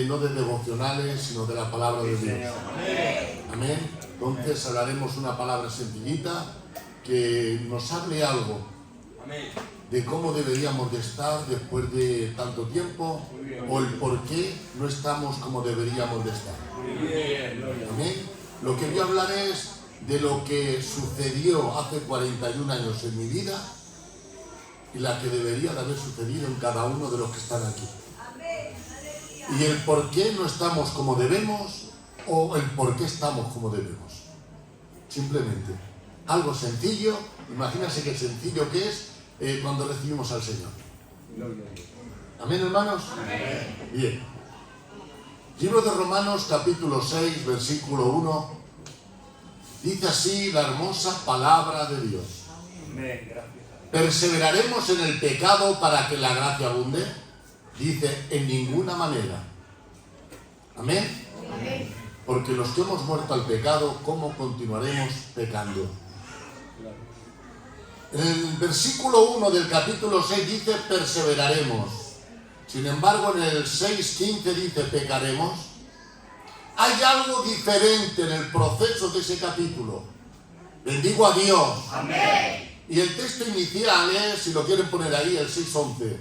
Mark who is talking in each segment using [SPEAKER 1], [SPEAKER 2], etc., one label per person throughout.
[SPEAKER 1] no de devocionales, sino de la palabra de Dios. Amén. Entonces hablaremos una palabra sencillita que nos hable algo de cómo deberíamos de estar después de tanto tiempo, o el por qué no estamos como deberíamos de estar. Amén. Lo que voy a hablar es de lo que sucedió hace 41 años en mi vida y la que debería de haber sucedido en cada uno de los que están aquí. Y el por qué no estamos como debemos, o el por qué estamos como debemos. Simplemente algo sencillo. Imagínense qué sencillo que es cuando recibimos al Señor. Amén, hermanos. Amén. Bien. Libro de Romanos, capítulo 6, versículo 1. Dice así la hermosa palabra de Dios. ¿Perseveraremos en el pecado para que la gracia abunde? Dice, en ninguna manera. Amén. Amén. Porque los que hemos muerto al pecado, ¿cómo continuaremos pecando? En el versículo 1 del capítulo 6 dice, perseveraremos. Sin embargo, en el 6:15 dice, pecaremos. Hay algo diferente en el proceso de ese capítulo. Bendigo a Dios. Amén. Y el texto inicial es, si lo quieren poner ahí, el 6:11.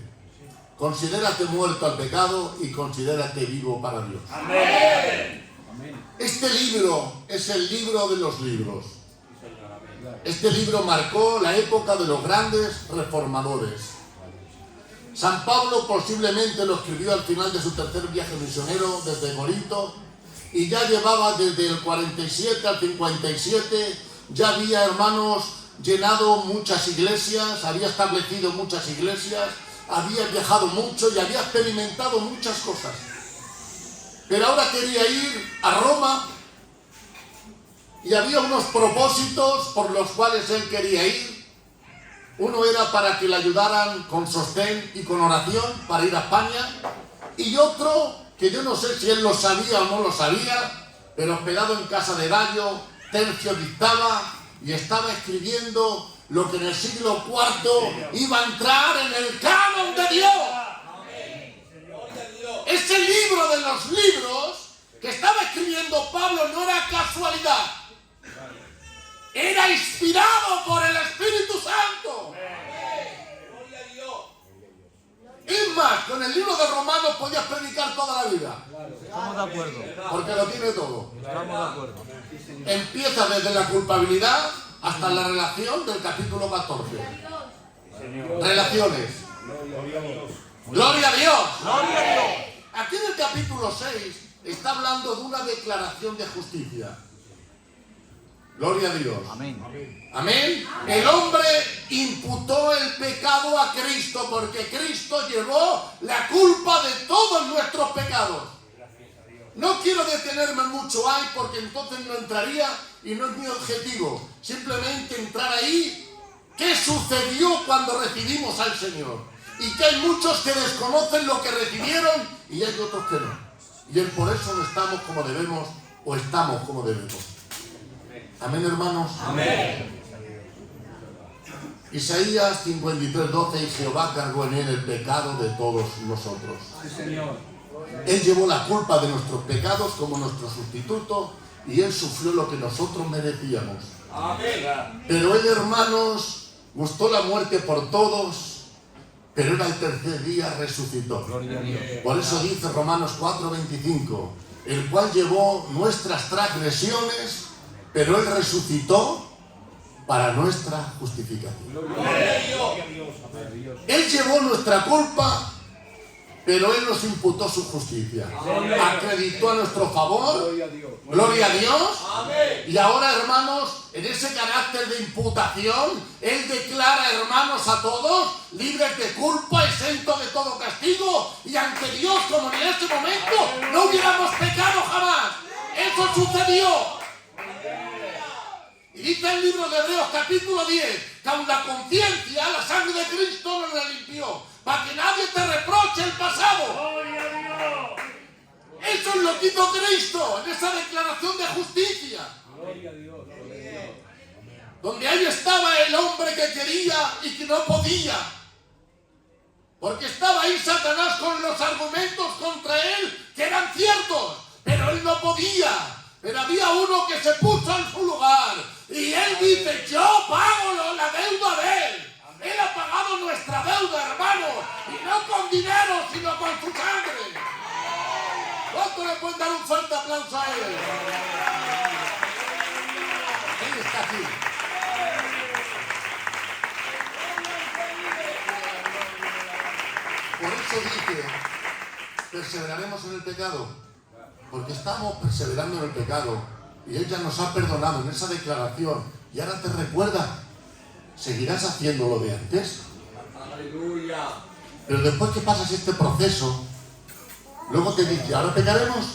[SPEAKER 1] Considérate muerto al pecado y considérate vivo para Dios. Amén. Este libro es el libro de los libros. Este libro marcó la época de los grandes reformadores. San Pablo posiblemente lo escribió al final de su tercer viaje misionero desde Corinto, y ya llevaba desde el 47 al 57, ya había, hermanos, llenado muchas iglesias, había establecido muchas iglesias, había viajado mucho y había experimentado muchas cosas. Pero ahora quería ir a Roma y había unos propósitos por los cuales él quería ir. Uno era para que le ayudaran con sostén y con oración para ir a España, y otro que yo no sé si él lo sabía o no lo sabía, pero hospedado en casa de Dario, Tercio dictaba y estaba escribiendo lo que en el siglo IV iba a entrar en el canon de Dios. Ese libro de los libros que estaba escribiendo Pablo no era casualidad. Era inspirado por el Espíritu Santo. Es más, con el libro de Romanos podías predicar toda la vida.
[SPEAKER 2] Estamos de acuerdo.
[SPEAKER 1] Porque lo tiene todo.
[SPEAKER 2] Estamos de acuerdo.
[SPEAKER 1] Empieza desde la culpabilidad hasta la relación del capítulo 14. Relaciones. Gloria a Dios. Gloria a Dios. Aquí en el capítulo 6 está hablando de una declaración de justicia. Gloria a Dios.
[SPEAKER 2] Amén.
[SPEAKER 1] Amén. El hombre imputó el pecado a Cristo porque Cristo llevó la culpa de todos nuestros pecados. No quiero detenerme mucho ahí porque entonces no entraría y no es mi objetivo. Simplemente entrar ahí. ¿Qué sucedió cuando recibimos al Señor? Y que hay muchos que desconocen lo que recibieron y hay otros que no. Y por eso no estamos como debemos, o estamos como debemos. Amén, hermanos. Amén. Isaías 53:12, y Jehová cargó en él el pecado de todos nosotros. Él llevó la culpa de nuestros pecados como nuestro sustituto, y él sufrió lo que nosotros merecíamos. Amén. Pero él, hermanos, gustó la muerte por todos, pero él al tercer día resucitó. Por eso dice Romanos 4:25, el cual llevó nuestras transgresiones, pero él resucitó para nuestra justificación. Él llevó nuestra culpa, pero él nos imputó su justicia. Acreditó a nuestro favor. Gloria a Dios. Y ahora, hermanos, en ese carácter de imputación, él declara, hermanos, a todos libres de culpa, exentos de todo castigo, y ante Dios, como en este momento no hubiéramos pecado jamás. Eso sucedió. Y dice el libro de Hebreos capítulo 10, que aun la conciencia, la sangre de Cristo nos la limpió, para que nadie te reproche el pasado. Eso es lo que hizo Cristo en esa declaración de justicia. Donde ahí estaba el hombre que quería y que no podía. Porque estaba ahí Satanás con los argumentos contra él que eran ciertos, pero él no podía. Pero había uno que se puso en su lugar y él dice, yo pago la deuda de él. Él ha pagado nuestra deuda, hermanos, y no con dinero, sino con su sangre. ¿Cuánto le pueden dar un fuerte aplauso a él? Él está aquí. Por eso dice, perseveraremos en el pecado, porque estamos perseverando en el pecado y Él ya nos ha perdonado en esa declaración y ahora te recuerda, seguirás haciendo lo de antes.
[SPEAKER 3] Aleluya.
[SPEAKER 1] Pero después que pasas este proceso, luego te dice, ahora pecaremos,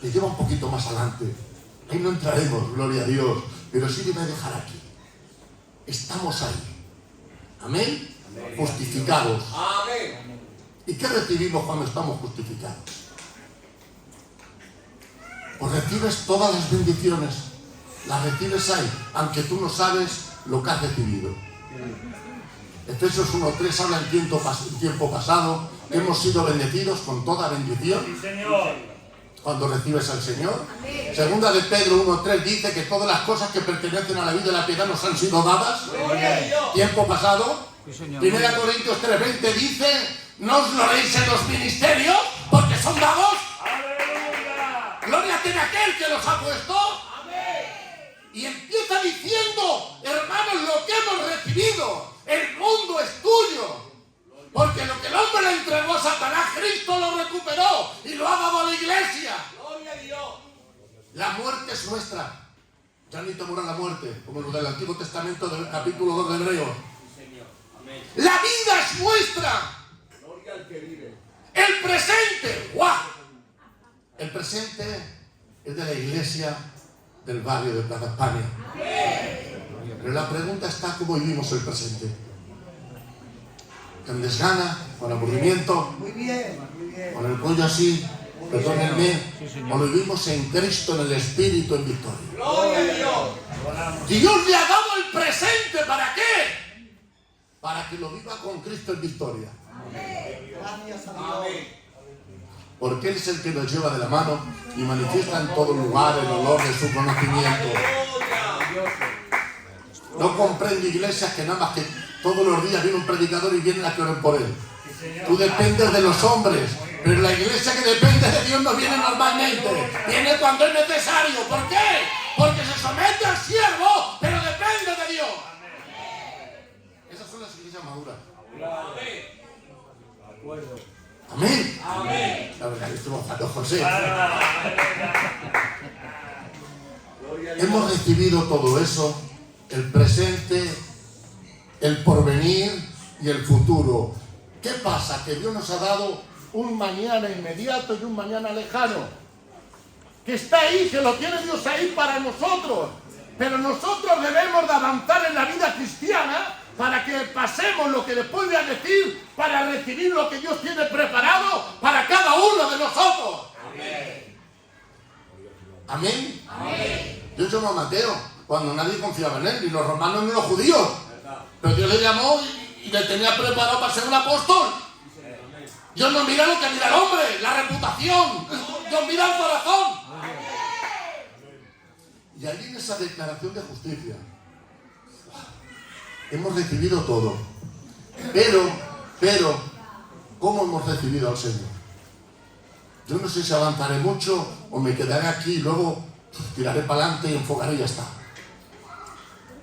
[SPEAKER 1] te lleva un poquito más adelante. Ahí no entraremos, gloria a Dios, pero sí te voy a dejar aquí. Estamos ahí. Amén.
[SPEAKER 3] Amén.
[SPEAKER 1] Justificados.
[SPEAKER 3] Amén.
[SPEAKER 1] ¿Y qué recibimos cuando estamos justificados? Pues recibes todas las bendiciones, las recibes ahí, aunque tú no sabes lo que has recibido. Efesios 1:3 habla en tiempo pasado, hemos sido bendecidos con toda bendición.
[SPEAKER 4] Sí, Señor.
[SPEAKER 1] Cuando recibes al Señor. Segunda de Pedro 1:3 dice que todas las cosas que pertenecen a la vida y la piedad nos han sido dadas. Tiempo pasado.
[SPEAKER 2] Sí, señor.
[SPEAKER 1] Primera Corintios 3:20 dice, no os gloréis en los ministerios porque son dados.
[SPEAKER 4] ¡Aleluya!
[SPEAKER 1] Gloria tiene aquel que los ha puesto. Y empieza diciendo, hermanos, lo que hemos recibido, el mundo es tuyo. Porque lo que el hombre le entregó a Satanás, Cristo lo recuperó y lo ha dado a la iglesia.
[SPEAKER 3] Gloria a Dios.
[SPEAKER 1] La muerte es nuestra. Ya ni temor a la muerte, como lo del Antiguo Testamento del capítulo 2 de Hebreos.
[SPEAKER 3] Sí, Señor. Amén.
[SPEAKER 1] La vida es nuestra.
[SPEAKER 3] Gloria al que vive.
[SPEAKER 1] El presente, ¡guau! El presente es de la iglesia del barrio de Plaza España. Pero la pregunta está cómo vivimos el presente. Con desgana, con aburrimiento, con el cuello así, perdónenme, o lo vivimos en Cristo, en el Espíritu, en victoria.
[SPEAKER 3] Gloria a Dios.
[SPEAKER 1] Dios le ha dado el presente, ¿para qué? Para que lo viva con Cristo en victoria.
[SPEAKER 3] Amén.
[SPEAKER 1] Porque Él es el que nos lleva de la mano y manifiesta en todo lugar el olor de su conocimiento.
[SPEAKER 3] Aleluya.
[SPEAKER 1] No comprendo iglesias que nada más que todos los días viene un predicador y vienen a que oren por él. Tú dependes de los hombres, pero la iglesia que depende de Dios no viene normalmente. Viene cuando es necesario. ¿Por qué? Porque se somete al siervo, pero depende de Dios. Esas son las iglesias maduras. Amén.
[SPEAKER 3] Amén.
[SPEAKER 1] La verdad que estuvo bastante José.
[SPEAKER 3] Gloria a Dios.
[SPEAKER 1] Hemos recibido todo eso, el presente, el porvenir y el futuro. ¿Qué pasa? Que Dios nos ha dado un mañana inmediato y un mañana lejano. Que está ahí, que lo tiene Dios ahí para nosotros. Pero nosotros debemos de avanzar en la vida cristiana para que pasemos lo que después voy a decir, para recibir lo que Dios tiene preparado para cada uno de nosotros. Amén. Amén. Dios llamó a Mateo cuando nadie confiaba en él, ni los romanos ni los judíos. Pero Dios le llamó y le tenía preparado para ser un apóstol. Dios no mira lo que mira el hombre, la reputación. Dios mira el corazón. Y ahí en esa declaración de justicia hemos recibido todo. Pero, ¿cómo hemos recibido al Señor? Yo no sé si avanzaré mucho o me quedaré aquí y luego tiraré para adelante y enfocaré y ya está.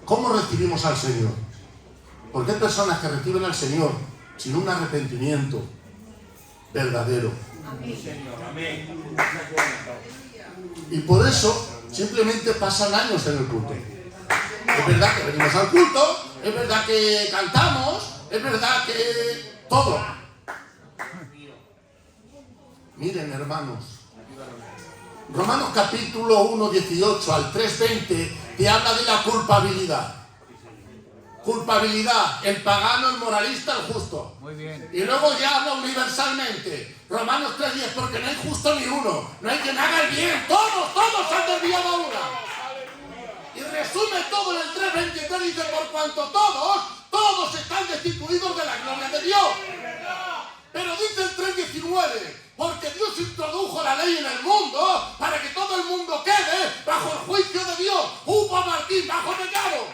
[SPEAKER 1] ¿Cómo recibimos al Señor? Porque hay personas que reciben al Señor sin un arrepentimiento verdadero.
[SPEAKER 3] Amén.
[SPEAKER 1] Y por eso simplemente pasan años en el culto. Es verdad que venimos al culto, es verdad que cantamos, es verdad que todo. Miren, hermanos, Romanos capítulo 1, 18 al 3:20 te habla de la culpabilidad. Culpabilidad, el pagano, el moralista, el justo.
[SPEAKER 2] Muy bien.
[SPEAKER 1] Y luego ya habla universalmente. Romanos 3:10, porque no hay justo ni uno, no hay quien haga el bien, todos han desviado a una. Y resume todo en el 3:23, dice, por cuanto todos están destituidos de la gloria de Dios. Pero dice el 3:19, Porque Dios introdujo la ley en el mundo para que todo el mundo quede bajo el juicio de Dios. Hubo Martín bajo pecado.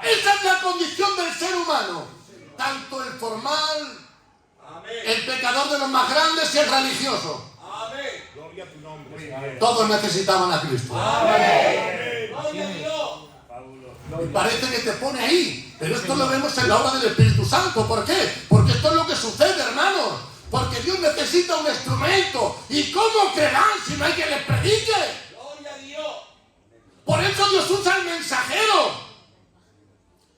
[SPEAKER 1] Esa es la condición del ser humano. Tanto el formal, el pecador de los más grandes y el religioso. Todos necesitaban a Cristo. Y parece que te pone ahí, pero esto lo vemos en la obra del Espíritu Santo. ¿Por qué? Porque esto es lo que sucede, hermanos. Porque Dios necesita un instrumento. ¿Y cómo creerán si no hay quien les predique? Por eso Dios usa el mensajero.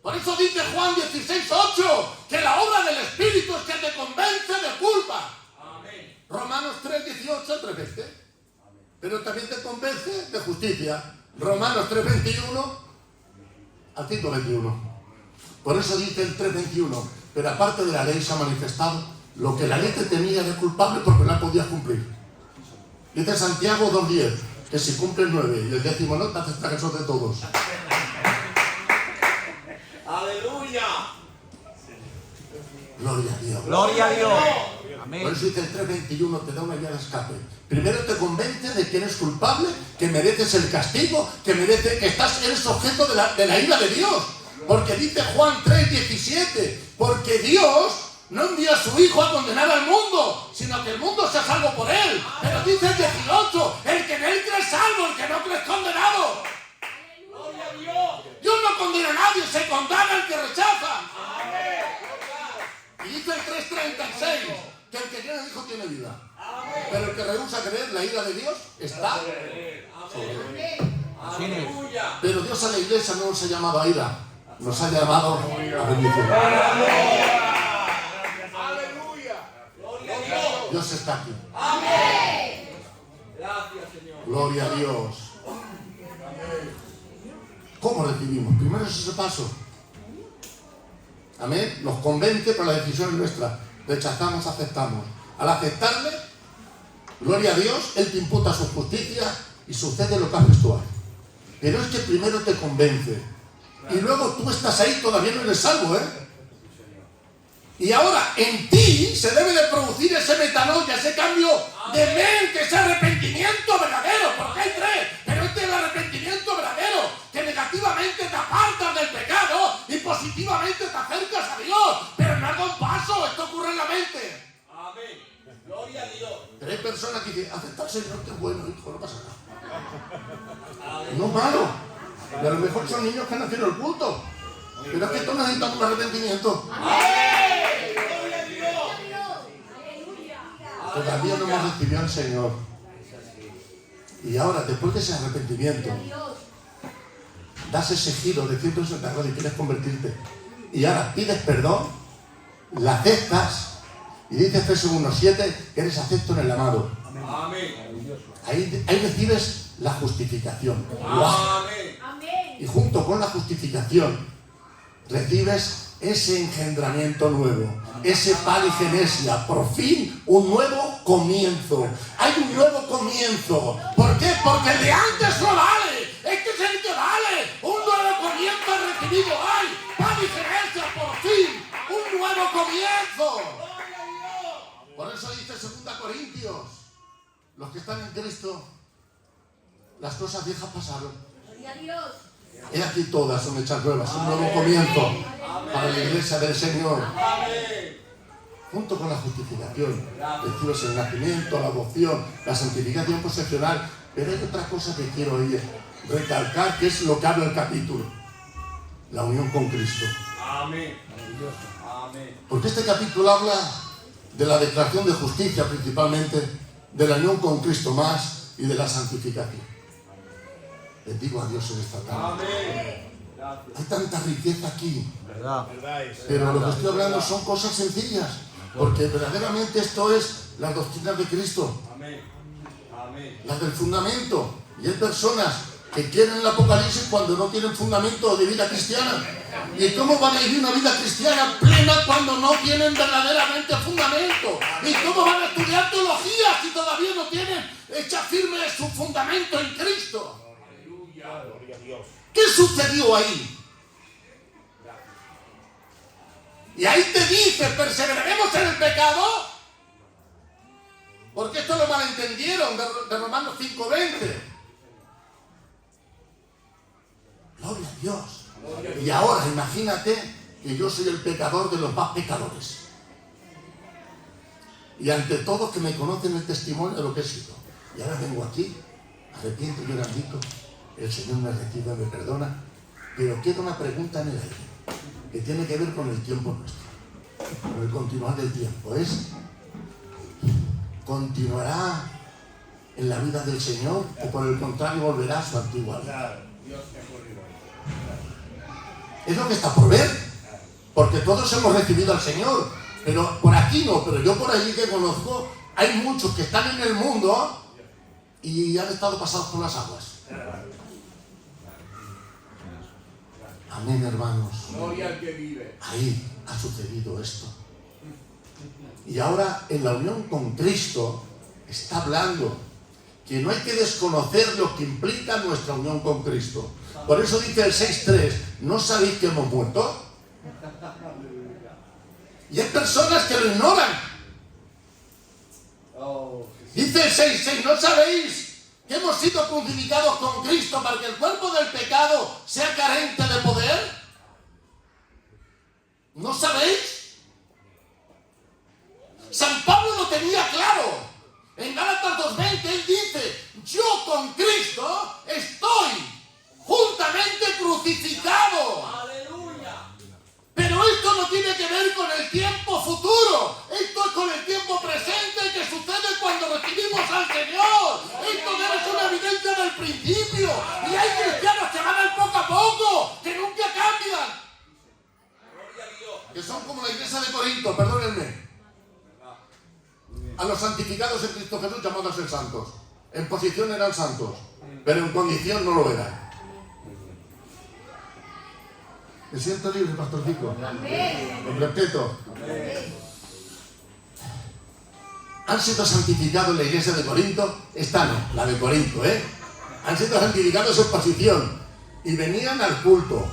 [SPEAKER 1] Por eso dice Juan 16:8 que la obra del Espíritu es que te convence de culpa. Romanos 3:18 3 veces. Pero también te convence de justicia. Romanos 3:21 al 5:21. Por eso dice el 3:21. Pero aparte de la ley se ha manifestado lo que la ley te tenía de culpable porque no la podías cumplir. Dice Santiago 2:10 que si cumples 9 y el 10º no, te haces traguesos de todos.
[SPEAKER 3] Aleluya.
[SPEAKER 1] Gloria a Dios.
[SPEAKER 2] Gloria a Dios.
[SPEAKER 1] Por
[SPEAKER 2] Amén.
[SPEAKER 1] eso dice el 3:21 te da una vía de escape. Primero te convence de que eres culpable, que mereces el castigo, que eres objeto de la ira de Dios. Porque dice Juan 3:17, porque Dios no envía a su Hijo a condenar al mundo, sino que el mundo sea salvo por él. Pero dice el 18, el que en él cree es salvo, el que no cree es condenado. Dios no condena a nadie, se condena al que rechaza. Y dice el 3:36, que el que tiene el Hijo tiene vida. Pero el que rehúsa creer, la ira de Dios está sobre él. Pero Dios a la iglesia no nos ha llamado a ira, nos ha llamado a bendición. Dios está aquí. Gloria a Dios. ¿Cómo recibimos? Primero es ese paso. Amén. Nos convence, pero la decisión es nuestra. Rechazamos, aceptamos. Al aceptarle, gloria a Dios, Él te imputa su justicia y sucede lo que haces tú ahí. Pero es que primero te convence. Y luego tú estás ahí, todavía no eres salvo, Y ahora en ti se debe de producir ese metanoia, ese cambio de mente, ese arrepentimiento verdadero. Porque hay tres, pero este es el arrepentimiento verdadero, que negativamente te apartas del pecado y positivamente te acercas a Dios. Pero no haga un paso, esto ocurre en la mente.
[SPEAKER 3] Gloria a Dios.
[SPEAKER 1] Pero hay personas que dicen, aceptar al Señor, que es bueno, hijo, no pasa nada. No es malo. Y a lo mejor son niños que han nacido en el culto. Pero es que todos necesitan un arrepentimiento. Todavía no hemos recibido al Señor. Y ahora, después de ese arrepentimiento, das ese giro de 180 grados y quieres convertirte. Y ahora pides perdón, la aceptas. Y dice Efesios 1:7 que eres acepto en el amado. Ahí recibes la justificación. Y junto con la justificación recibes ese engendramiento nuevo, ese paligenesia, por fin un nuevo comienzo. Hay un nuevo comienzo. ¿Por qué? Porque el de antes no vale. Este es el que vale. Un nuevo comienzo recibido hoy. Paligenesia, por fin. Un nuevo comienzo. Por eso dice 2 Corintios, los que están en Cristo, las cosas viejas pasaron. He aquí todas son hechas nuevas, un nuevo comienzo para la iglesia del Señor. Junto con la justificación, recibes el nacimiento, la adopción, la santificación posesional. Pero hay otra cosa que quiero hoy recalcar, que es lo que habla el capítulo: la unión con Cristo. Porque este capítulo habla de la declaración de justicia, principalmente de la unión con Cristo más y de la santificación. Bendigo a Dios en esta tarde. Hay tanta riqueza aquí, pero lo que estoy hablando son cosas sencillas, porque verdaderamente esto es las doctrinas de Cristo, las del fundamento. Y hay personas que quieren el Apocalipsis cuando no tienen fundamento de vida cristiana. ¿Y cómo van a vivir una vida cristiana plena cuando no tienen verdaderamente fundamento? ¿Y cómo van a estudiar teología si todavía no tienen hecha firme su fundamento en Cristo? ¿Qué sucedió ahí? Y ahí te dice, perseveraremos en el pecado Porque esto lo malentendieron de Romanos 5:20. Gloria a Dios. Y ahora imagínate que yo soy el pecador de los más pecadores. Y ante todos que me conocen el testimonio de lo que he sido. Y ahora vengo aquí, arrepiento y llorandito. El Señor me recibe, me perdona. Pero queda una pregunta en el aire, que tiene que ver con el tiempo nuestro, con el continuar del tiempo. ¿Continuará en la vida del Señor o por el contrario volverá a su antigua vida? Es lo que está por ver, porque todos hemos recibido al Señor, pero por aquí no, pero yo por allí que conozco, hay muchos que están en el mundo y han estado pasados por las aguas. Amén, hermanos.
[SPEAKER 3] Gloria al que vive.
[SPEAKER 1] Ahí ha sucedido esto. Y ahora en la unión con Cristo está hablando que no hay que desconocer lo que implica nuestra unión con Cristo. Por eso dice el 6:3, ¿no sabéis que hemos muerto? Y hay personas que lo ignoran. Dice el 6:6, ¿no sabéis que hemos sido crucificados con Cristo para que el cuerpo del pecado sea carente de poder? ¿No sabéis? San Pablo lo tenía claro. En Gálatas 2:20 él dice, yo con Cristo estoy juntamente crucificado.
[SPEAKER 3] Aleluya.
[SPEAKER 1] Pero esto no tiene que ver con el tiempo futuro. Esto es con el tiempo presente que sucede cuando recibimos al Señor. Esto debe ser una evidencia del principio. Y hay cristianos que van al poco a poco, que nunca cambian.
[SPEAKER 3] Gloria a Dios.
[SPEAKER 1] Que son como la iglesia de Corinto, perdónenme. A los santificados en Cristo Jesús llamados a ser santos. En posición eran santos, pero en condición no lo eran. Me siento libre, pastorcico. Lo respeto. Han sido santificados en la iglesia de Corinto. Esta no, la de Corinto, Han sido santificados en posición. Y venían al culto.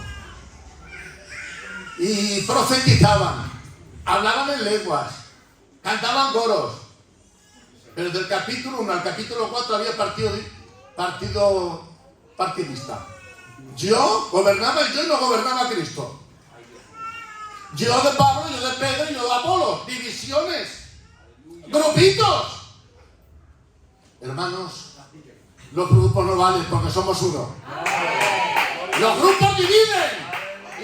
[SPEAKER 1] Y profetizaban. Hablaban en lenguas. Cantaban coros. Pero del capítulo 1 al capítulo 4 había partido partidista. Yo gobernaba y yo no gobernaba Cristo. Yo de Pablo, yo de Pedro, yo de Apolo. Divisiones. Grupitos. Hermanos, los grupos no valen porque somos uno. Los grupos dividen.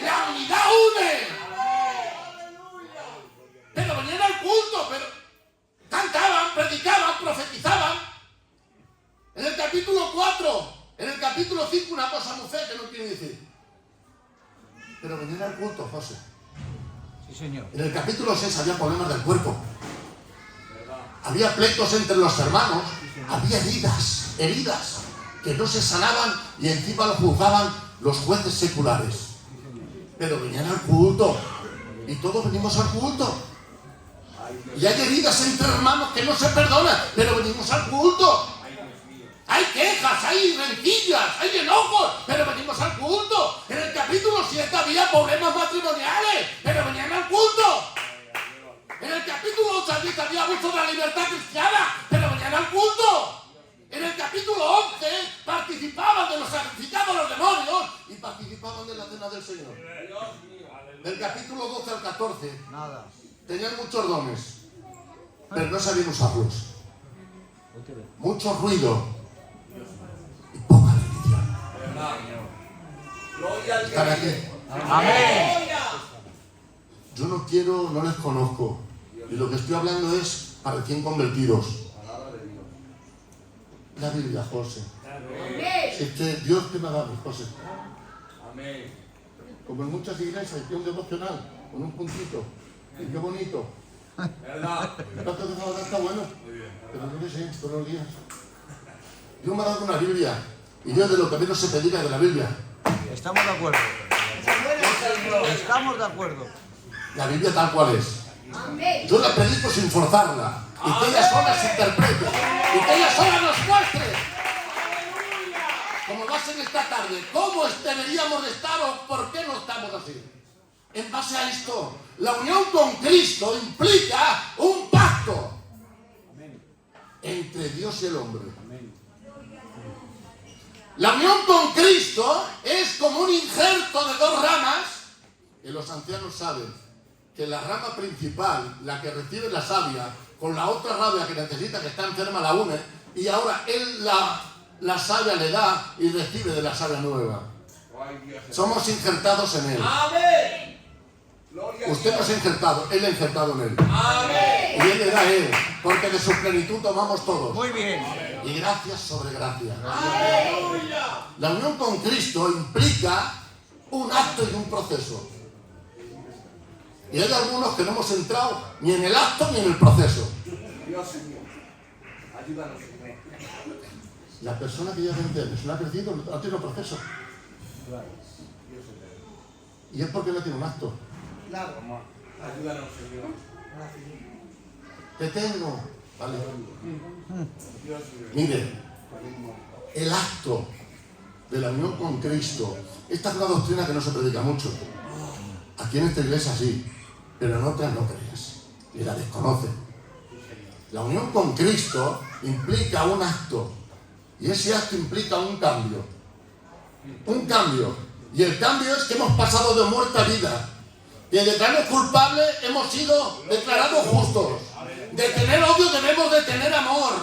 [SPEAKER 1] La unidad une. Pero venían al culto, pero cantaban, predicaban, profetizaban. En el capítulo 4, en el capítulo 5, una cosa muy fea que no quiero decir. Pero venían al culto, José.
[SPEAKER 2] Sí, señor.
[SPEAKER 1] En el capítulo 6 había problemas del cuerpo. Había pleitos entre los hermanos. Había heridas que no se sanaban y encima lo juzgaban los jueces seculares. Pero venían al culto. Y todos venimos al culto. Y hay heridas entre hermanos que no se perdonan, pero venimos al culto. Hay quejas, hay rencillas, hay enojos, pero venimos al culto. En el capítulo 7 había problemas matrimoniales, pero venían al culto. En el capítulo 8 había abuso de la libertad cristiana, pero venían al culto. En el capítulo 11 participaban de los sacrificados a los demonios y participaban de la cena del Señor. Del capítulo 12 al 14
[SPEAKER 2] Nada.
[SPEAKER 1] tenían muchos dones, pero no sabían usarlos. Mucho ruido y poca bendición.
[SPEAKER 3] Gloria al que
[SPEAKER 1] Están aquí.
[SPEAKER 3] vive.
[SPEAKER 2] Amén.
[SPEAKER 1] Yo no les conozco. Y lo que estoy hablando es a recién convertidos. La Biblia, José. Si es que Dios te me ha dado, José.
[SPEAKER 3] Amén.
[SPEAKER 1] Como en muchas iglesias, hay un devocional con un puntito. Y qué bonito.
[SPEAKER 3] ¿Verdad?
[SPEAKER 1] Lo que te está bueno. Pero yo qué sé, todos los días. Dios me ha dado una Biblia. Y Dios de lo que menos se predica de la Biblia.
[SPEAKER 2] Estamos de acuerdo. Estamos de acuerdo.
[SPEAKER 1] La Biblia tal cual es. Yo la predico sin forzarla. Y que ella sola se interprete. Y que ella sola nos muestre. Como va a ser esta tarde. ¿Cómo deberíamos de estar o por qué no estamos así? En base a esto, la unión con Cristo implica un pacto. entre Dios y el hombre. La unión con Cristo es como un injerto de dos ramas, que los ancianos saben que la rama principal, la que recibe la savia, con la otra rama que necesita, que está enferma, la une, y ahora él la savia le da y recibe de la savia nueva. Somos injertados en él.
[SPEAKER 3] Amén. Gloria a
[SPEAKER 1] Usted
[SPEAKER 3] Dios.
[SPEAKER 1] no se ha injertado, él ha injertado en él.
[SPEAKER 3] Amén.
[SPEAKER 1] Y él le da a él, porque de su plenitud tomamos todos.
[SPEAKER 2] Muy bien.
[SPEAKER 1] Y gracias sobre gracia.
[SPEAKER 3] Aleluya.
[SPEAKER 1] La unión con Cristo implica un acto y un proceso. Y hay algunos que no hemos entrado ni en el acto ni en el proceso.
[SPEAKER 3] Dios mío. Ayúdanos, Señor.
[SPEAKER 1] La persona que ya 20 años no ha crecido no tiene un proceso. Y es porque no tiene un acto.
[SPEAKER 3] Ayúdanos, Señor.
[SPEAKER 1] Te tengo. Vale.
[SPEAKER 3] Dios mío.
[SPEAKER 1] Mire, el acto de la unión con Cristo. Esta es una doctrina que no se predica mucho. Aquí en esta iglesia sí, pero en otras no crees. Y la desconocen. La unión con Cristo implica un acto. Y ese acto implica un cambio. Un cambio. Y el cambio es que hemos pasado de muerte a vida. Y de declararnos culpables hemos sido declarados justos. De tener odio debemos de tener amor.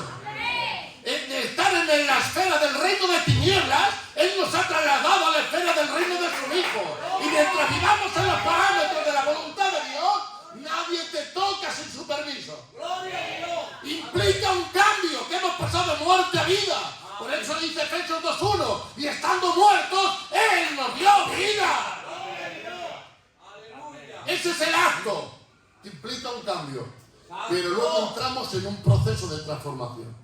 [SPEAKER 1] De estar en la esfera del reino de tinieblas, Él nos ha trasladado a la esfera del reino de su Hijo. Y mientras vivamos en los parámetros de la voluntad de Dios, nadie te toca sin su permiso.
[SPEAKER 3] Gloria a Dios.
[SPEAKER 1] Implica un cambio, que hemos pasado de muerte a vida. Por eso dice Efesios 2:1, y estando muertos, Él nos dio vida. Ese es el acto, que implica un cambio. Pero luego entramos en un proceso de transformación.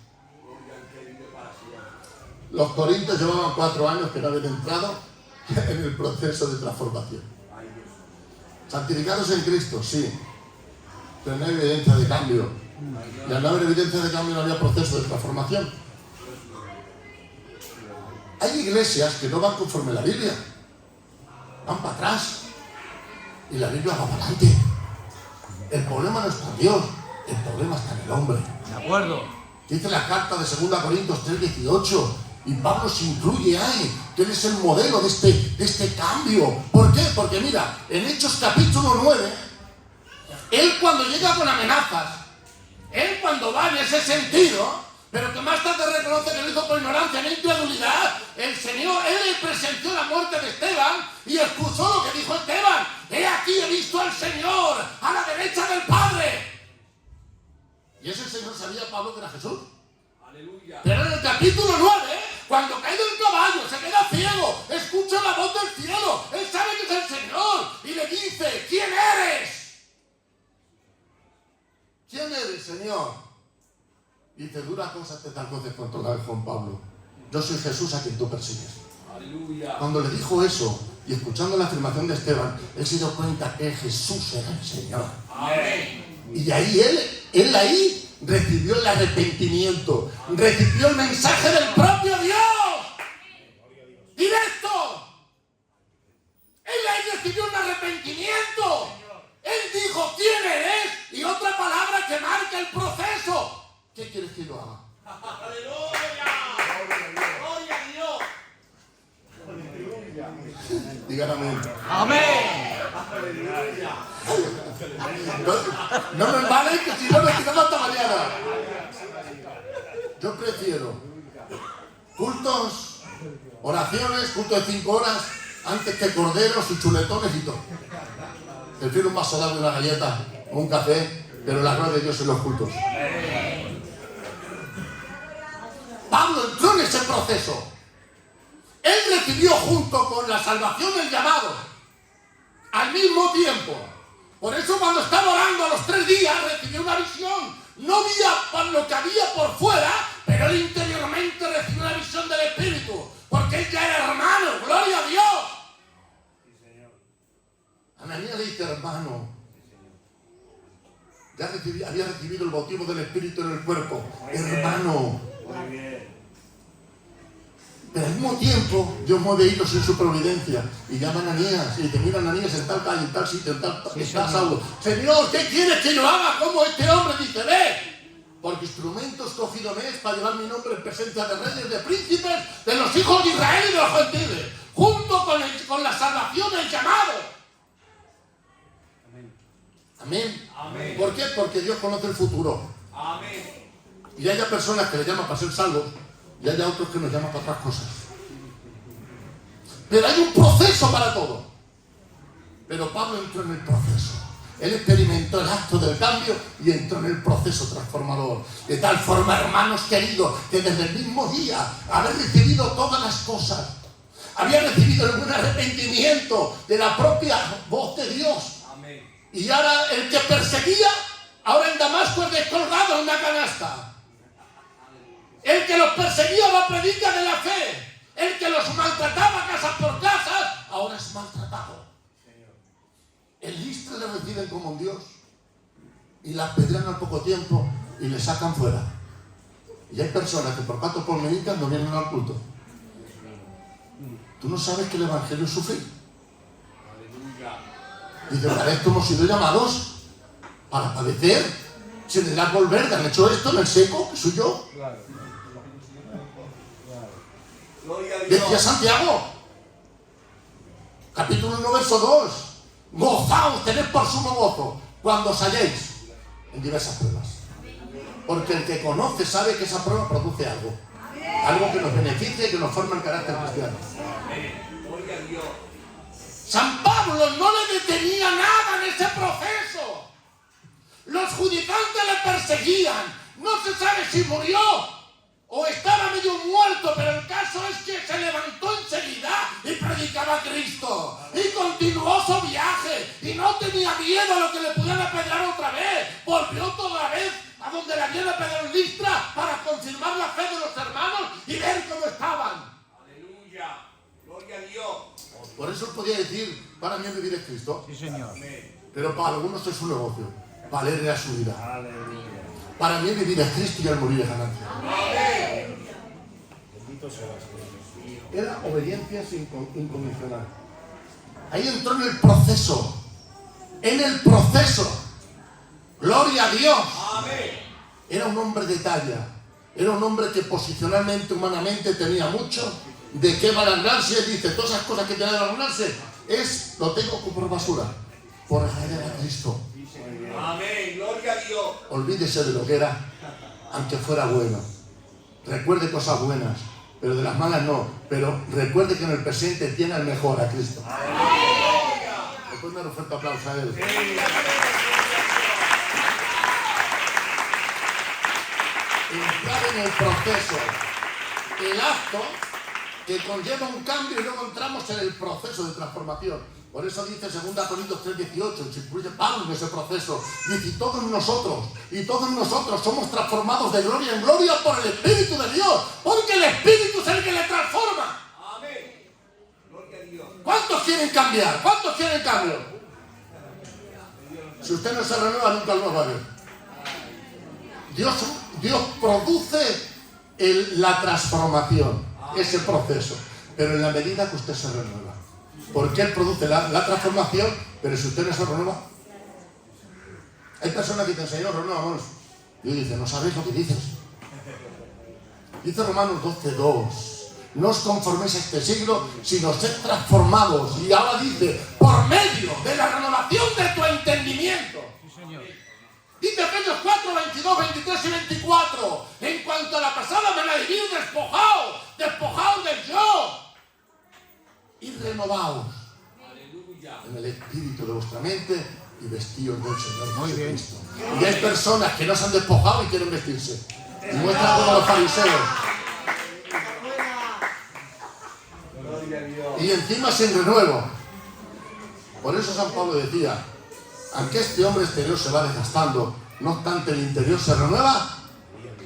[SPEAKER 1] Los corintios llevaban 4 años que no habían entrado en el proceso de transformación. Santificados en Cristo, sí, pero no hay evidencia de cambio. Y al no haber evidencia de cambio no había proceso de transformación. Hay iglesias que no van conforme a la Biblia, van para atrás y la Biblia va para adelante. El problema no está en Dios, el problema está en el hombre.
[SPEAKER 2] De acuerdo.
[SPEAKER 1] Dice la carta de 2 Corintios 3:18, y Pablo se incluye ahí, que él es el modelo de este cambio. ¿Por qué? Porque mira, en Hechos capítulo 9, él cuando llega con amenazas, él cuando va en ese sentido, pero que más tarde reconoce que lo hizo por ignorancia, en incredulidad, el Señor, él presenció la muerte de Esteban y excusó lo que dijo Esteban. He aquí he visto al Señor a la derecha del Padre. Y ese Señor sabía Pablo que era Jesús.
[SPEAKER 3] Aleluya.
[SPEAKER 1] Pero en el capítulo 9, cuando cae del caballo, se queda ciego, escucha la voz del cielo, él sabe que es el Señor y le dice, ¿quién eres? ¿Quién eres, Señor? Dice, dura cosa te tal cosa controlar Juan Pablo. Yo soy Jesús a quien tú persigues.
[SPEAKER 3] Aleluya.
[SPEAKER 1] Cuando le dijo eso, y escuchando la afirmación de Esteban, él se dio cuenta que Jesús era el Señor.
[SPEAKER 3] Amén.
[SPEAKER 1] Y ahí él ahí recibió el arrepentimiento, recibió el mensaje del propio Dios. Directo. Él ahí recibió un arrepentimiento. Él dijo, ¿quién eres? Y otra palabra que marca el proceso. ¿Qué quieres que yo haga?
[SPEAKER 3] Aleluya. Gloria a Dios.
[SPEAKER 1] Digan amén.
[SPEAKER 2] Amén.
[SPEAKER 1] No me vale que si no me tiramos hasta mañana. Yo prefiero cultos, oraciones, cultos de 5 horas, antes que corderos y chuletones y todo. Prefiero un vaso de agua y una galleta o un café, pero la gloria de Dios en los cultos. Pablo entró en ese proceso. Él recibió junto con la salvación el llamado al mismo tiempo. Por eso cuando estaba orando a los 3 días recibió una visión. No veía lo que había por fuera, pero él interiormente recibió una visión del Espíritu. Porque él ya era hermano. ¡Gloria a Dios! Ananías le dice, hermano, ya había recibido el bautismo del Espíritu en el cuerpo. Hermano.
[SPEAKER 4] Muy bien.
[SPEAKER 1] Pero al mismo tiempo, Dios mueve hilos en su providencia y llama a Ananías y dice, mira Ananías en tal calle, en tal sitio, en tal está Saulo. Señor, ¿qué quieres que yo haga? Como este hombre dice, ve, Porque instrumento escogido me es para llevar mi nombre en presencia de reyes, de príncipes, de los hijos de Israel y de los gentiles, junto con la salvación, el llamado. Amén.
[SPEAKER 3] Amén.
[SPEAKER 1] ¿Por qué? Porque Dios conoce el futuro.
[SPEAKER 3] Amén.
[SPEAKER 1] Y haya personas que le llaman para ser salvos y haya otros que nos llaman para otras cosas. Pero hay un proceso para todo. Pero Pablo entró en el proceso. Él experimentó el acto del cambio y entró en el proceso transformador. De tal forma, hermanos queridos, que desde el mismo día haber recibido todas las cosas, había recibido un arrepentimiento de la propia voz de Dios.
[SPEAKER 3] Amén.
[SPEAKER 1] Y ahora el que perseguía, ahora en Damasco es descolgado en una canasta. El que los perseguía va a predicar de la fe. El que los maltrataba casa por casa, ahora es maltratado. En Listra le reciben como un Dios y la apedrean al poco tiempo y le sacan fuera. Y hay personas que por pato por meditas no vienen al culto. Tú no sabes que el evangelio es sufrir.
[SPEAKER 3] Aleluya.
[SPEAKER 1] Dice, para esto hemos sido llamados, para padecer. Si en el árbol verde han hecho esto, en el seco, que soy yo.
[SPEAKER 3] Gloria a Dios.
[SPEAKER 1] Decía Santiago, capítulo 1, verso 2. Gozaos, tened por sumo gozo cuando os halléis en diversas pruebas. Porque el que conoce sabe que esa prueba produce algo. Algo que nos beneficie y que nos forma el carácter cristiano.
[SPEAKER 3] Amén. Gloria a Dios.
[SPEAKER 1] San Pablo no le detenía nada en ese proceso. Los judicantes le perseguían. No se sabe si murió o estaba medio muerto, pero el caso es que se levantó enseguida y predicaba a Cristo. Y continuó su viaje. Y no tenía miedo a lo que le pudieran apedrear otra vez. Volvió toda vez a donde le habían apedreado en Listra para confirmar la fe de los hermanos y ver cómo estaban.
[SPEAKER 3] Aleluya. Gloria a Dios.
[SPEAKER 1] Por eso podía decir, para mí vivir es Cristo.
[SPEAKER 2] Sí, señor.
[SPEAKER 3] Amén.
[SPEAKER 1] Pero para algunos es un negocio. Para él era su vida.
[SPEAKER 4] Aleluya.
[SPEAKER 1] Para mí vivir es Cristo y al morir es ganancia.
[SPEAKER 4] Bendito seas, Dios.
[SPEAKER 1] Era obediencia incondicional. Ahí entró en el proceso. En el proceso. Gloria a Dios.
[SPEAKER 3] Amén.
[SPEAKER 1] Era un hombre de talla. Era un hombre que posicionalmente, humanamente tenía mucho de qué vanagloriarse. Dice, todas esas cosas que tiene de vanagloriarse lo tengo por basura. Por agradar a Cristo.
[SPEAKER 3] Amén. Gloria a Dios.
[SPEAKER 1] Olvídese de lo que era, aunque fuera bueno. Recuerde cosas buenas, pero de las malas no. Pero recuerde que en el presente tiene al mejor, a Cristo. Después me da un fuerte aplauso a él. Entrar en el proceso, el acto que conlleva un cambio y luego entramos en el proceso de transformación. Por eso dice 2 Corintios 3:18, se incluye Pablo en ese proceso. Dice, y todos nosotros somos transformados de gloria en gloria por el Espíritu de Dios, porque el Espíritu es el que le transforma.
[SPEAKER 3] Amén. Gloria a Dios.
[SPEAKER 1] ¿Cuántos quieren cambiar? ¿Cuántos quieren cambio? Si usted no se renueva, nunca lo va a ver. Dios produce la transformación, ese proceso, pero en la medida que usted se renueva. Porque Él produce la transformación, pero si usted no se renueva. Hay personas que dicen, Señor, renuévanos. Y Dios dice, no sabéis lo que dices. Dice Romanos 12:2. No os conforméis a este siglo, sino sed transformados. Y ahora dice, por medio de la renovación de tu entendimiento.
[SPEAKER 2] Sí, señor.
[SPEAKER 1] Dice Efesios 4, 22, 23 y 24. En cuanto a la pasada manera de vivir, despojaos del yo. Y renovaos
[SPEAKER 3] Aleluya.
[SPEAKER 1] en el espíritu de vuestra mente y vestíos del Señor
[SPEAKER 2] Muy bien.
[SPEAKER 1] Jesucristo. Y hay personas que no se han despojado y quieren vestirse. Y muestran como los fariseos.
[SPEAKER 3] Gloria a Dios.
[SPEAKER 1] Y encima sin renuevo. Por eso San Pablo decía, aunque este hombre exterior se va desgastando, no obstante el interior se renueva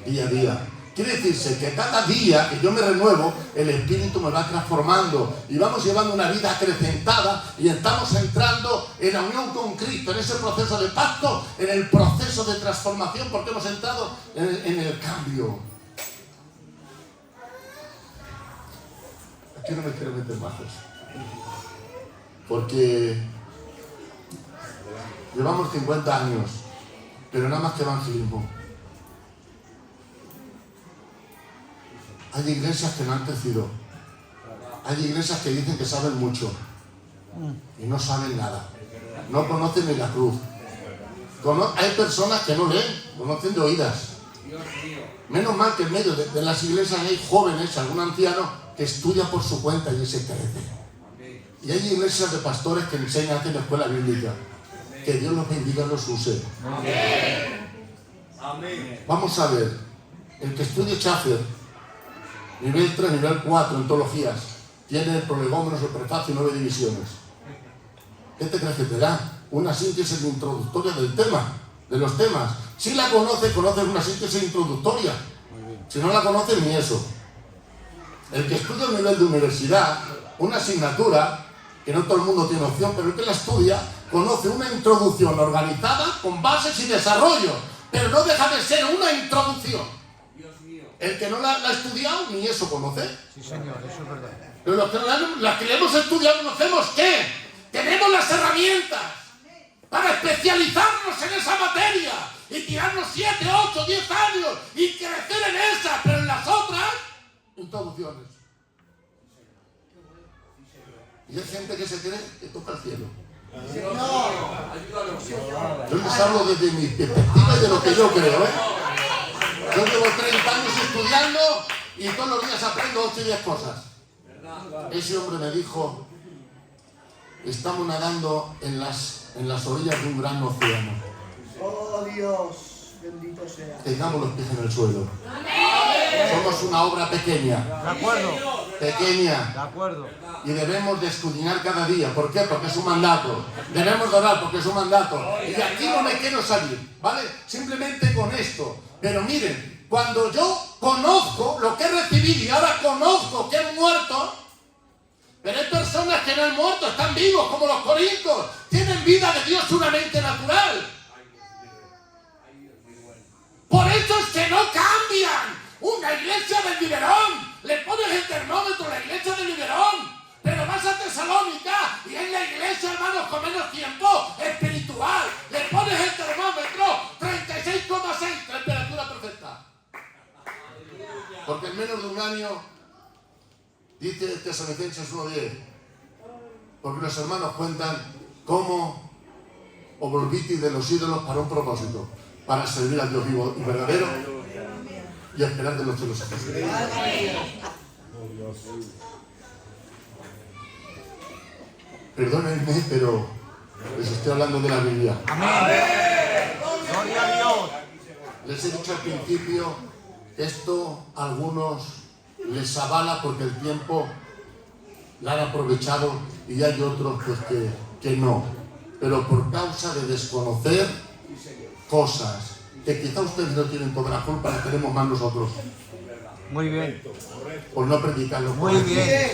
[SPEAKER 1] día a día. Quiere decirse que cada día que yo me renuevo, el Espíritu me va transformando y vamos llevando una vida acrecentada y estamos entrando en la unión con Cristo, en ese proceso de pacto, en el proceso de transformación, porque hemos entrado en el cambio. Aquí no me quiero meter más, porque llevamos 50 años, pero nada más que evangelismo. Hay iglesias que no han crecido. Hay iglesias que dicen que saben mucho y no saben nada. No conocen ni la cruz. Hay personas que no leen, conocen de oídas.
[SPEAKER 3] Dios mío.
[SPEAKER 1] Menos mal que en medio de las iglesias hay jóvenes, algún anciano que estudia por su cuenta y se crece.
[SPEAKER 3] Amén.
[SPEAKER 1] Y hay iglesias de pastores que enseñan en la escuela bíblica. Que Dios los bendiga y los use.
[SPEAKER 3] Amén.
[SPEAKER 1] Vamos a ver, el que estudie Schaffer, nivel 3, nivel 4 en teologías, tiene el prolegómenos, el prefacio y 9 divisiones. ¿Qué te crees que te da? Una síntesis introductoria del tema, de los temas. Si la conoces una síntesis introductoria. Si no la conoces, ni eso. El que estudia a nivel de universidad, una asignatura, que no todo el mundo tiene opción, pero el que la estudia, conoce una introducción organizada con bases y desarrollo, pero no deja de ser una introducción.
[SPEAKER 3] Dios mío.
[SPEAKER 1] El que no la ha estudiado, ni eso conoce.
[SPEAKER 2] Sí, señor, eso es verdad.
[SPEAKER 1] Pero los que le hemos estudiado, conocemos qué. Tenemos las herramientas para especializarnos en esa materia y tirarnos 7, 8, 10 años y crecer en esa, pero en las otras, introducciones. Y hay gente que se cree que toca el cielo.
[SPEAKER 3] Dios mío. Ayúdanos.
[SPEAKER 1] Yo les hablo desde mi perspectiva y de lo que yo creo, ¿eh? Yo llevo 30 años estudiando y todos los días aprendo 8 y 10 cosas. Ese hombre me dijo, estamos nadando en las orillas de un gran océano.
[SPEAKER 5] Oh Dios, bendito sea.
[SPEAKER 1] Tengamos los pies en el suelo. Somos una obra pequeña,
[SPEAKER 2] De acuerdo,
[SPEAKER 1] pequeña.
[SPEAKER 2] de acuerdo.
[SPEAKER 1] Y debemos de escudriñar cada día. ¿Por qué? Porque es un mandato. Debemos de orar porque es un mandato. Y de aquí no me quiero salir, ¿vale? Simplemente con esto. Pero miren, cuando yo conozco lo que he recibido y ahora conozco que he muerto, pero hay personas que no han muerto, están vivos, como los corintios. Tienen vida de Dios, una mente natural. Por eso es que no cambian. Una iglesia del biberón, le pones el termómetro a la iglesia del biberón, pero vas a Tesalónica y en la iglesia, hermanos, con menos tiempo espiritual, le pones el termómetro 36,6, temperatura perfecta. Porque en menos de un año, dice Tesalonicenses 1:10, porque los hermanos cuentan cómo os volvisteis de los ídolos para un propósito, para servir al Dios vivo y verdadero y esperar de los cielos. Perdónenme, pero les estoy hablando de la Biblia.
[SPEAKER 2] Amén. Gloria a Dios.
[SPEAKER 1] Les he dicho al principio, esto a algunos les avala porque el tiempo la han aprovechado y hay otros pues que no. Pero por causa de desconocer cosas que quizá ustedes no tienen toda la culpa, la tenemos más nosotros.
[SPEAKER 2] Muy bien,
[SPEAKER 1] Por no predicarlo.
[SPEAKER 2] muy bien.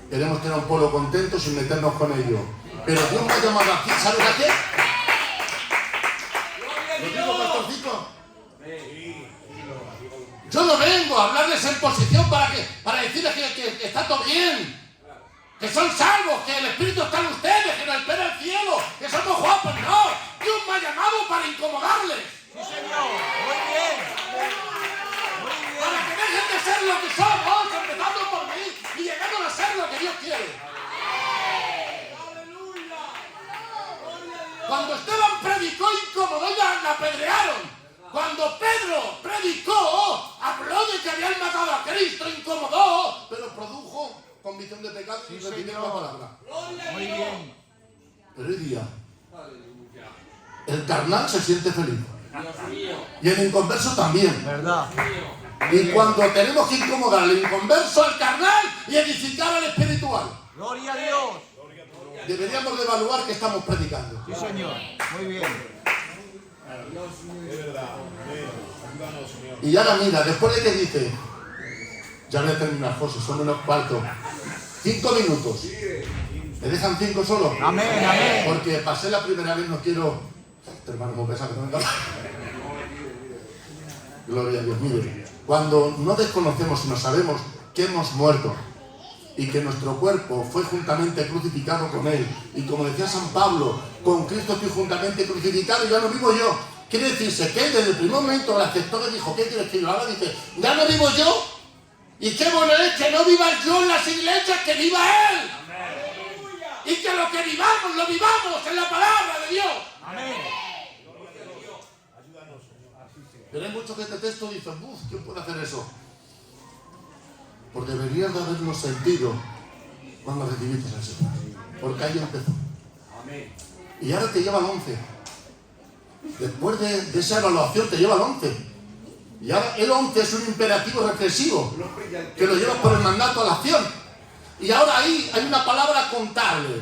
[SPEAKER 1] Queremos tener un pueblo contento sin meternos con ello. Pero Dios me ha llamado aquí, ¿sabes a qué? ¿Lo digo, pastorcito? Yo no vengo a hablarles en posición para decirles que está todo bien, que son salvos, que el Espíritu está en ustedes, que nos espera el cielo, que somos guapos. No, Dios me ha llamado para incomodarles,
[SPEAKER 2] Sí, señor. Muy bien. Muy
[SPEAKER 1] para
[SPEAKER 2] bien.
[SPEAKER 1] que dejen de ser lo que somos, empezando por mí, y llegando a ser lo que Dios quiere. Cuando Esteban predicó, incomodó y la apedrearon. Cuando Pedro predicó, habló de que habían matado a Cristo, incomodó, pero produjo convicción de pecado y recibieron la palabra.
[SPEAKER 2] Muy bien.
[SPEAKER 1] Pero hoy día, el carnal se siente feliz. Y el inconverso también.
[SPEAKER 2] ¿Verdad?
[SPEAKER 1] Y cuando tenemos que incomodar al inconverso, al carnal y edificar al espiritual,
[SPEAKER 2] Gloria a Dios.
[SPEAKER 1] deberíamos de evaluar qué estamos predicando.
[SPEAKER 2] Sí, señor. Muy bien.
[SPEAKER 1] Y ahora mira, después de que dice, ya voy a terminar, José, son unos cuartos, 5 minutos. ¿Me dejan 5 solo?
[SPEAKER 2] Amén, amén.
[SPEAKER 1] Porque pasé la primera vez, no quiero... Este hermano me pesa que no me encanta. Gloria a Dios. Mire, cuando no desconocemos y no sabemos que hemos muerto y que nuestro cuerpo fue juntamente crucificado con Él, y como decía San Pablo, con Cristo estoy juntamente crucificado y ya no vivo yo, Quiere decirse que él desde el primer momento le aceptó, que dijo, ¿qué quieres que yo haga? Dice, ya no vivo yo. Y qué bueno es que no viva yo en las iglesias, que viva él. Y que lo que vivamos, lo vivamos en la palabra de Dios.
[SPEAKER 2] Amén.
[SPEAKER 1] Pero hay muchos que este texto dicen, uff, ¿quién puede hacer eso? Pues deberías de haberlo sentido cuando recibiste al Señor. Porque ahí empezó.
[SPEAKER 3] Amén.
[SPEAKER 1] Y ahora te lleva al 11. Después de esa evaluación te lleva al 11. Y ahora el 11 es un imperativo reflexivo que lo lleva por el mandato a la acción. Y ahora ahí hay una palabra contable.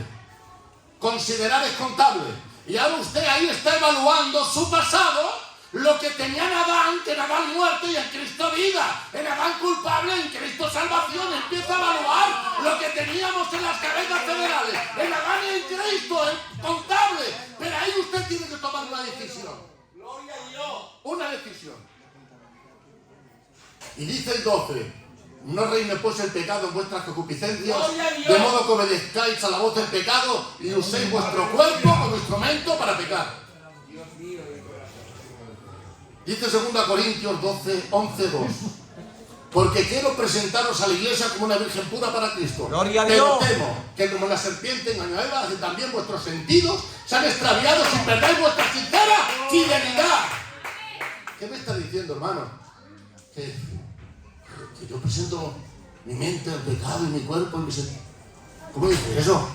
[SPEAKER 1] Considerar es contable. Y ahora usted ahí está evaluando su pasado, lo que tenía en Adán, que en Adán muerte y en Cristo vida, en Adán culpable, en Cristo salvación. Empieza a evaluar lo que teníamos en las cabezas federales, en Adán y en Cristo, en contable. Pero ahí usted tiene que tomar una decisión.
[SPEAKER 3] Gloria a Dios.
[SPEAKER 1] Una decisión. Y dice el 12, no reine pues el pecado en vuestras concupiscencias, de modo que obedezcáis a la voz del pecado y uséis vuestro cuerpo como instrumento para pecar.
[SPEAKER 3] Dios mío.
[SPEAKER 1] Dice 2 Corintios 12, 11, 2. Porque quiero presentaros a la iglesia como una virgen pura para Cristo.
[SPEAKER 2] Gloria a
[SPEAKER 1] Pero
[SPEAKER 2] Dios.
[SPEAKER 1] temo que como la serpiente engañó a Eva, así también vuestros sentidos se han extraviado sin perder vuestra sincera fidelidad. ¿Qué me está diciendo, hermano? Que yo presento mi mente al pecado y mi cuerpo y mi sentido. ¿Cómo dice eso?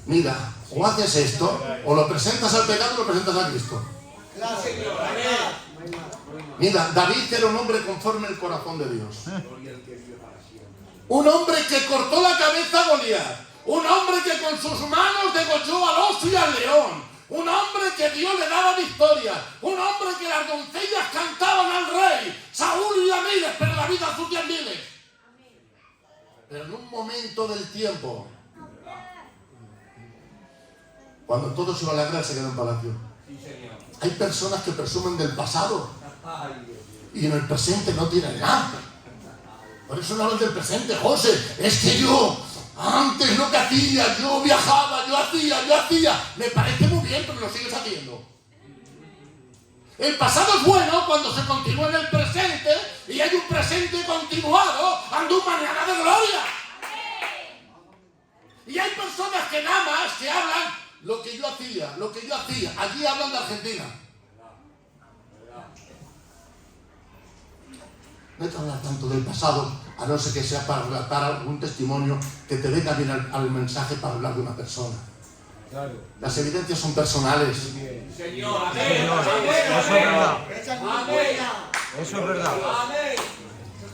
[SPEAKER 1] Mira, o haces esto, o lo presentas al pecado o lo presentas a Cristo.
[SPEAKER 5] Claro,
[SPEAKER 3] Señor. Amén.
[SPEAKER 1] Mira, David era un hombre conforme al corazón de Dios.
[SPEAKER 3] Gloria al que vive para siempre.
[SPEAKER 1] Un hombre que cortó la cabeza a Goliat. Un hombre que con sus manos degolló al oso y al león. Un hombre que Dios le daba victoria. Un hombre que las doncellas cantaban al rey. Saúl y a miles, pero David a sus 10 miles. Pero en un momento del tiempo, cuando todo se iba a la guerra, se quedó en palacio.
[SPEAKER 3] Sí, Señor.
[SPEAKER 1] Hay personas que presumen del pasado
[SPEAKER 3] Ay, Dios mío.
[SPEAKER 1] y en el presente no tienen nada. Por eso no hablan del presente, José. Es que yo, antes lo que hacía, yo viajaba, yo hacía. Me parece muy bien, pero lo sigues haciendo. El pasado es bueno cuando se continúa en el presente y hay un presente continuado ante un mañana de gloria. Y hay personas que nada más que hablan lo que yo hacía. Allí hablan de Argentina. No hay que hablar tanto del pasado, a no ser que sea para relatar algún testimonio que te venga bien al mensaje para hablar de una persona. Las evidencias son personales.
[SPEAKER 3] Señor. Amén.
[SPEAKER 2] Señor,
[SPEAKER 3] Amén.
[SPEAKER 2] eso es verdad.
[SPEAKER 5] Esa es
[SPEAKER 3] Amén.
[SPEAKER 5] buena.
[SPEAKER 2] Eso es verdad.
[SPEAKER 3] Amén.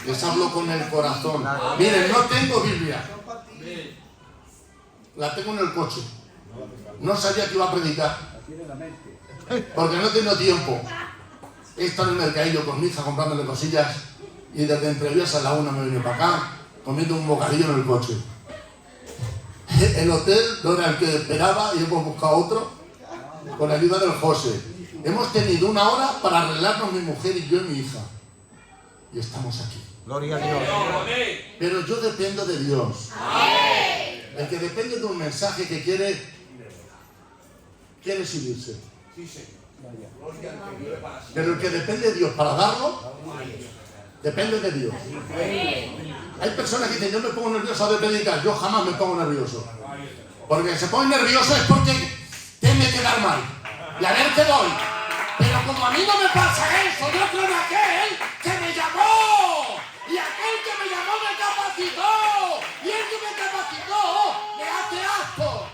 [SPEAKER 1] Les hablo con el corazón. Miren, no tengo Biblia.
[SPEAKER 3] Amén.
[SPEAKER 1] La tengo en el coche. No sabía que iba a predicar. Porque no tengo tiempo. He estado en el mercadillo con mi hija comprándole cosillas. Y desde Entrevías a la 1 me he venido para acá comiendo un bocadillo en el coche. El hotel no era el que esperaba y hemos buscado otro con la ayuda del José. Hemos tenido 1 hora para arreglarnos mi mujer y yo y mi hija. Y estamos aquí.
[SPEAKER 2] Gloria a Dios.
[SPEAKER 3] Amén.
[SPEAKER 1] Pero yo dependo de Dios. El que depende de un mensaje que quiere subirse.
[SPEAKER 3] Sí, Señor. Gloria al que vive para siempre.
[SPEAKER 1] Pero el que depende de Dios para darlo, depende de Dios. Hay personas que dicen, yo me pongo nervioso de predicar. Yo jamás me pongo nervioso. Porque se pone nervioso es porque teme quedar mal. Y a ver qué doy. Pero como a mí no me pasa eso, yo creo en aquel que me llamó. Y aquel que me llamó me capacitó. Y el que me capacitó me hace apto.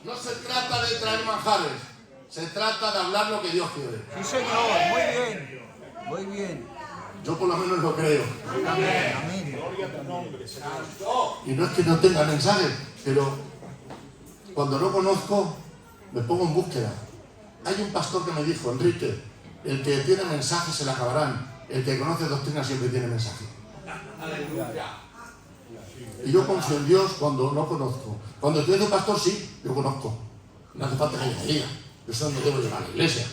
[SPEAKER 1] No se trata de traer manjares. Se trata de hablar lo que Dios quiere.
[SPEAKER 2] Sí, Señor. Muy bien. Muy bien.
[SPEAKER 1] Yo por lo menos lo creo.
[SPEAKER 2] Amén. Amén.
[SPEAKER 1] Y no es que no tenga mensajes, pero cuando no conozco, me pongo en búsqueda. Hay un pastor que me dijo, Enrique, el que tiene mensajes se le acabarán. El que conoce doctrina siempre tiene mensaje.
[SPEAKER 3] Aleluya.
[SPEAKER 1] Y yo confío en Dios cuando no conozco. Cuando estoy de pastor, sí, yo conozco. No hace falta que me diga. Yo sé dónde debo llevar a la iglesia.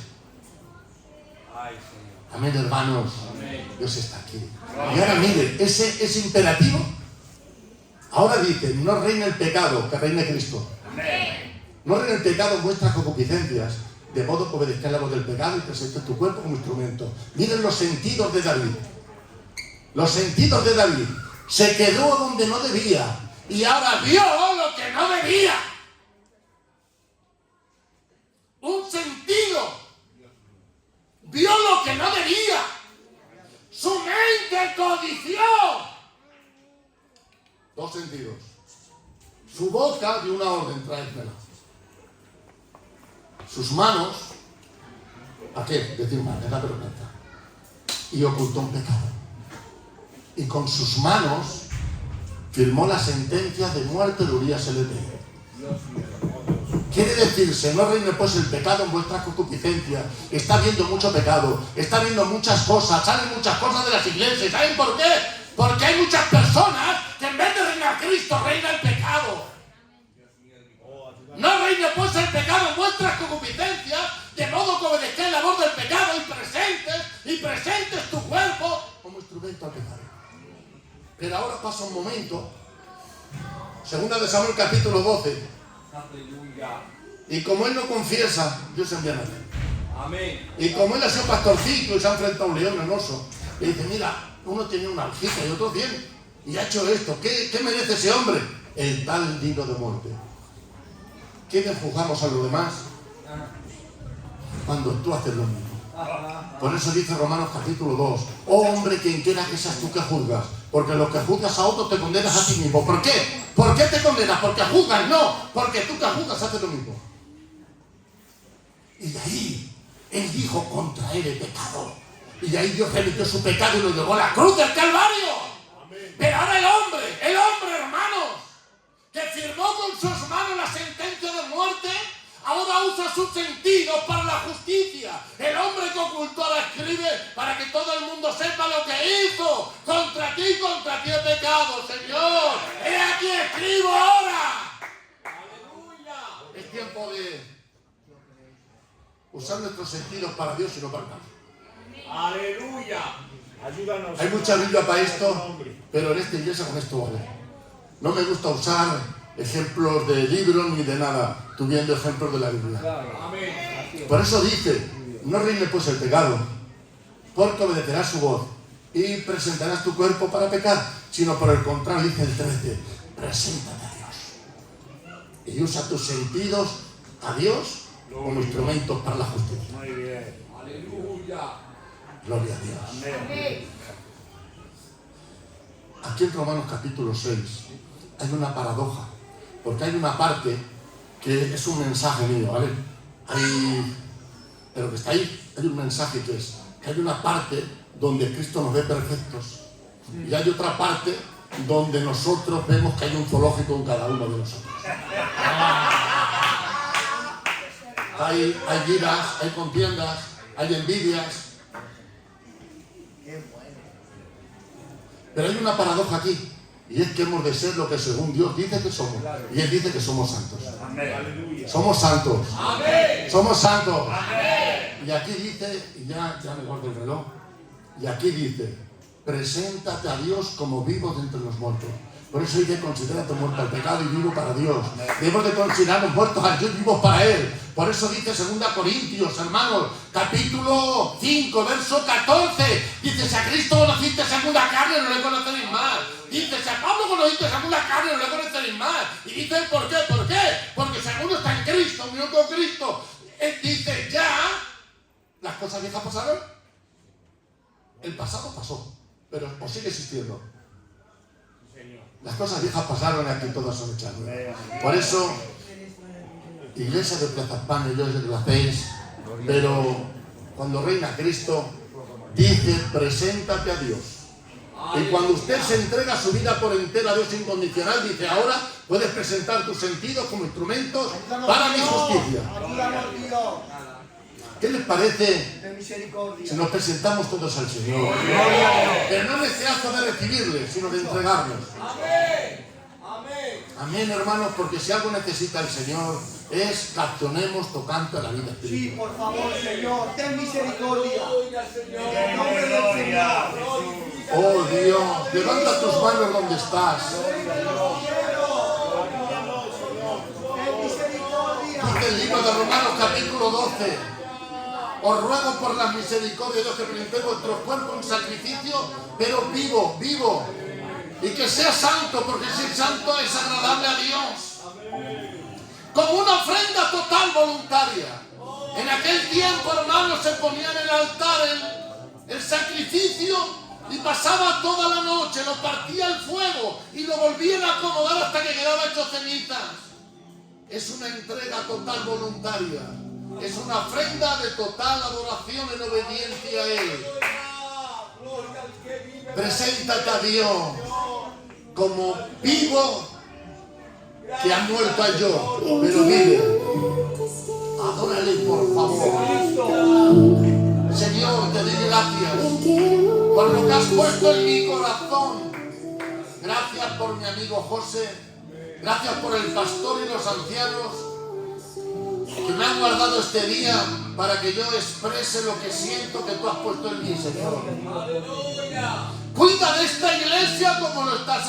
[SPEAKER 3] Ay, Señor.
[SPEAKER 1] Amén, hermanos.
[SPEAKER 3] Amén.
[SPEAKER 1] Dios está aquí. Y ahora mire, ese imperativo, ahora dice, no reina el pecado, que reine Cristo. No reine el pecado en vuestras concupiscencias, de modo que obedezcáis la voz del pecado y presentes tu cuerpo como instrumento. Miren los sentidos de David. Los sentidos de David. Se quedó donde no debía y ahora vio lo que no debía. Un sentido. Vio lo que no debía. Su mente codició. Dos sentidos. Su boca dio una orden, tráemela. Sus manos, ¿a qué? Decir mal, es la vergüenza. Y ocultó un pecado. Y con sus manos firmó la sentencia de muerte de Urías el Eteo. Quiere decirse, no reine pues el pecado en vuestras concupiscencias. Está viendo mucho pecado, está viendo muchas cosas, salen muchas cosas de las iglesias. ¿Saben por qué? Porque hay muchas personas que en vez de reinar Cristo, reina el pecado. No reine pues el pecado en vuestras concupiscencias, de modo que obedezcáis la voz del pecado y presentes tu cuerpo como instrumento al pecado. Pero ahora pasa un momento, segunda de Samuel capítulo 12,
[SPEAKER 3] Aleluya.
[SPEAKER 1] y como él no confiesa, Dios envía a Natán.
[SPEAKER 3] Amén.
[SPEAKER 1] Y como él ha sido pastorcito y se ha enfrentado a un león, un oso, le dice, mira, uno tiene una aljita y otro 100, y ha hecho esto, ¿qué merece ese hombre? El tal digno de muerte. ¿Quiénes juzgamos a los demás? Cuando tú haces lo mismo. Por eso dice Romanos capítulo 2, oh hombre, quien quiera que seas tú que juzgas, porque lo que juzgas a otros te condenas a ti mismo. ¿Por qué? ¿Por qué te condenas? ¿Porque juzgas? No, porque tú que juzgas haces lo mismo. Y de ahí, él dijo contra él el pecado. Y de ahí Dios remitió su pecado y lo llevó a la cruz del Calvario. Pero ahora el hombre, hermanos, que firmó con sus manos la sentencia de muerte, ahora usa sus sentidos para la justicia. El hombre que ocultó la escribe para que todo el mundo sepa lo que hizo. Contra ti he pecado, Señor. He aquí escribo ahora. Aleluya. Es tiempo de usar nuestros sentidos para Dios y no para nada.
[SPEAKER 3] Aleluya.
[SPEAKER 4] Ayúdanos.
[SPEAKER 1] Hay mucha Biblia para esto, pero en esta iglesia con esto vale. No me gusta usar ejemplos de libros ni de nada, tú viendo ejemplos de la Biblia.
[SPEAKER 3] Amén.
[SPEAKER 1] Por eso dice, no reine pues el pecado, porque obedecerás su voz y presentarás tu cuerpo para pecar, sino por el contrario, dice el 13, preséntate a Dios y usa tus sentidos a Dios como instrumentos para la justicia.
[SPEAKER 4] Muy bien.
[SPEAKER 3] Aleluya.
[SPEAKER 1] Gloria a Dios.
[SPEAKER 4] Amén.
[SPEAKER 1] Aquí en Romanos capítulo 6 hay una paradoja, porque hay una parte que es un mensaje mío, ¿vale? Pero que está ahí, hay un mensaje que es, que hay una parte donde Cristo nos ve perfectos y hay otra parte donde nosotros vemos que hay un zoológico en cada uno de nosotros. Hay iras, hay contiendas, hay envidias. Pero hay una paradoja aquí, y es que hemos de ser lo que según Dios dice que somos. Y Él dice que somos santos.
[SPEAKER 4] Amén. Aleluya.
[SPEAKER 1] Somos santos.
[SPEAKER 3] Amén.
[SPEAKER 1] Somos santos.
[SPEAKER 3] Amén.
[SPEAKER 1] Y aquí dice, y ya me guardo el reloj, y aquí dice, preséntate a Dios como vivo de entre los muertos. Por eso dice, considérate muerto al pecado y vivo para Dios. Debemos de considerarnos muertos al Dios, vivos para Él. Por eso dice 2 Corintios, hermanos, capítulo 5, verso 14. Dice, si a Cristo conociste según la carne, no le conoceréis más. Dice, si a Pablo conociste según la carne, no le conoceréis más. Y dice, ¿por qué? ¿Por qué? Porque si alguno está en Cristo, unión con Cristo, Él dice, ya, las cosas viejas pasaron. El pasado pasó, pero os sigue existiendo. Las cosas viejas pasaron y aquí todas son hechas nuevas. Por eso, iglesia de Plaza Pan, yo sé que lo hacéis, pero cuando reina Cristo, dice, preséntate a Dios. Y cuando usted se entrega su vida por entera a Dios incondicional, dice, ahora puedes presentar tus sentidos como instrumentos para mi justicia.
[SPEAKER 5] Ayúdanos, Dios.
[SPEAKER 1] ¿Qué les parece
[SPEAKER 5] De misericordia.
[SPEAKER 1] si nos presentamos todos al Señor? Pero no en este acto de recibirle, sino de entregarnos.
[SPEAKER 3] Amén. Amén.
[SPEAKER 1] Amén, hermanos, porque si algo necesita el Señor es que accionemos tocante a la vida
[SPEAKER 5] Sí,
[SPEAKER 1] espiritual.
[SPEAKER 5] por favor, Señor, ten misericordia.
[SPEAKER 3] Aleluya, Señor.
[SPEAKER 5] En el nombre del Señor.
[SPEAKER 1] Oh Dios, levanta tus manos donde estás.
[SPEAKER 5] Ten misericordia.
[SPEAKER 1] Dice el libro de Romanos capítulo 12. Os ruego por la misericordia de Dios que presentéis vuestros cuerpos en sacrificio, pero vivo. Y que sea santo, porque si es santo es agradable a Dios. Como una ofrenda total voluntaria. En aquel tiempo, hermanos, se ponía en el altar el sacrificio y pasaba toda la noche, lo partía el fuego y lo volvían a acomodar hasta que quedaba hecho cenizas. Es una entrega total voluntaria. Es una ofrenda de total adoración en obediencia a Él. Preséntate a Dios como vivo que ha muerto a yo, pero vive. Adórale, por favor. Señor, te doy gracias por lo que has puesto en mi corazón. Gracias por mi amigo José. Gracias por el pastor y los ancianos que me han guardado este día para que yo exprese lo que siento que tú has puesto en mí, Señor. Cuida de esta iglesia como lo estás haciendo.